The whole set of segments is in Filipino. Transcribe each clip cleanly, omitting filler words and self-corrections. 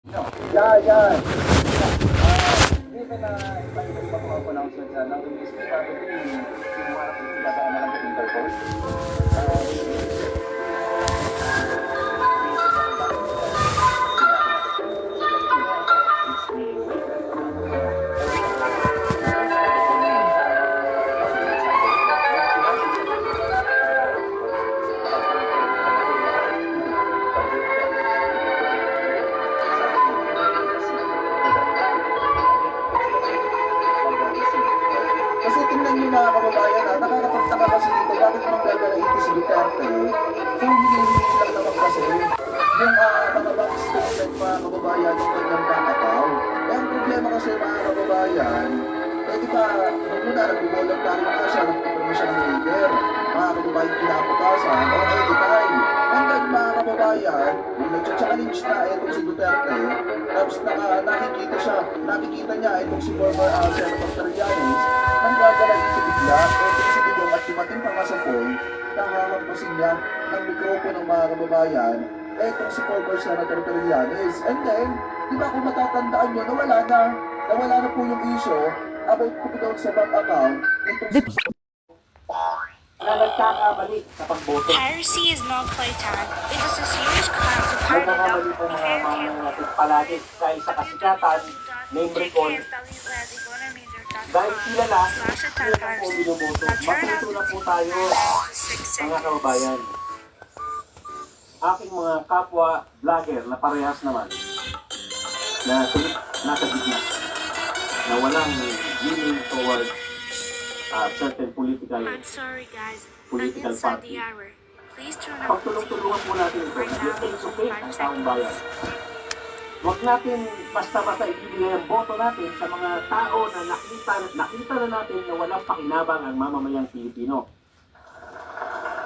Yan. Given na iba-iba po ako ng sensya, nang i-discuss natin yung harap ng dadaan na lang sa intercourse. Kasi tingnan niyo mga kababayan, nakakapagtaka kasi dito, bakit naman gagalahin si Duterte? Kung hinihingi lang naman kasi yung mga bank statement mga kababayan ng kanyang bank account. Eh ang problema kasi mga kababayan, eh di ba, nung muna nag-voluntaryo nga siya, nagpapirma siya ng waiver. Mga kababayan kinabukasan, o anytime. And then mga kababayan, yung nag-challenge na itong si Duterte, tapos nakikita niya itong si former Senator Trillanes, nang gagalahin ito bigla, itong si Digong at dumating pa nga sa point, nakakampasin niya ng mikropono ng mga kababayan, itong si former Senator Trillanes. And then, di ba kung matatandaan nyo, nawala na po yung issue about po doon sa bank account, itong si na nagkakamali sa pagboto. Piracy is not playtime. It is a serious crime to pirate a Nagkakamali po mga mamamayan natin palagi dahil sa kasikatan, name recall, dahil kilala, sila po binuboto. Matuto na po tayo, mga kababayan. Aking mga kapwa vlogger na parehas naman, na nasa gitna, na walang leaning towards certain political party. Pagtulong-tulungan po natin ito, yung okay ang taong bayan. Huwag natin basta-basta ibibigay ang boto natin sa mga tao na nakita na natin na walang pakinabang ang mamamayang Pilipino.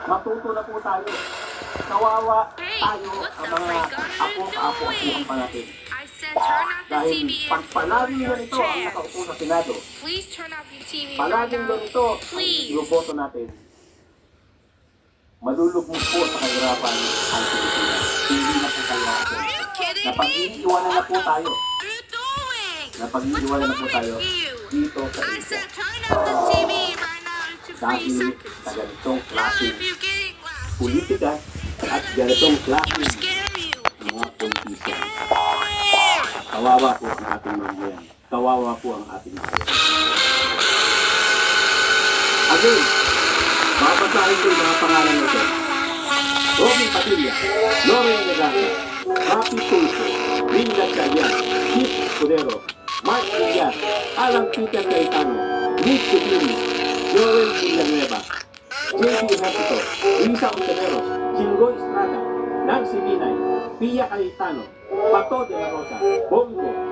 Matuto na po tayo. Kawawa tayo ang mga apo-apo-apuhan pa natin. Dahil pagpalaging ganito ang nakaupo sa Senado, palaging ganito yung boto natin, malulugmok po sa kahirapan ang Pilipinas. Hindi na po tayo natin. Napag-iiwanan na po tayo. Napag-iiwanan na po tayo dito sa Asia. Dahil sa ganitong klaseng politika at ganitong klaseng mga politician. Kawawa po ang ating mamamayan. Kawawa po ang ating mamamayan. Again, babasahin ko yung mga pangalan nito. Robin Padilla, Loren Legata, Rapi Tulfo, Linda Chayan, Chief Escudero, Mark Villar, Alan Peter Cayetano, Nick Cupini, Joel Villanueva, J.D. Hapito, Lisa Ontiveros, Chingoy Estrada, Nancy Binay, Pia Cayetano, Pato de la Rosa, Bongo.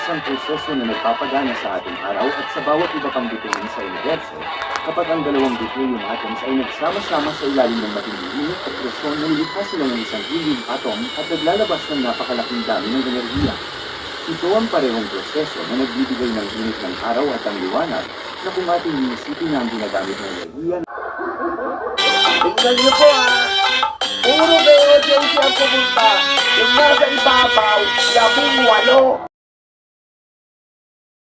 Isang proseso na nagpapagana sa ating araw at sa bawat iba pang bituin sa universo kapag ang dalawang bituin atoms ay nagsama-sama sa ilalim ng matinding init at presyon na nilikha sila ng isang helium atom at naglalabas ng napakalaking dami ng enerhiya. Ito ang parehong proseso na nagbibigay ng init ng araw at ang liwanag na kung ating inisipin na ang ginagamit ng enerhiya. Tingnan niyo po puro kayo dyan siya pumunta. Yung nasa ibabaw, 18.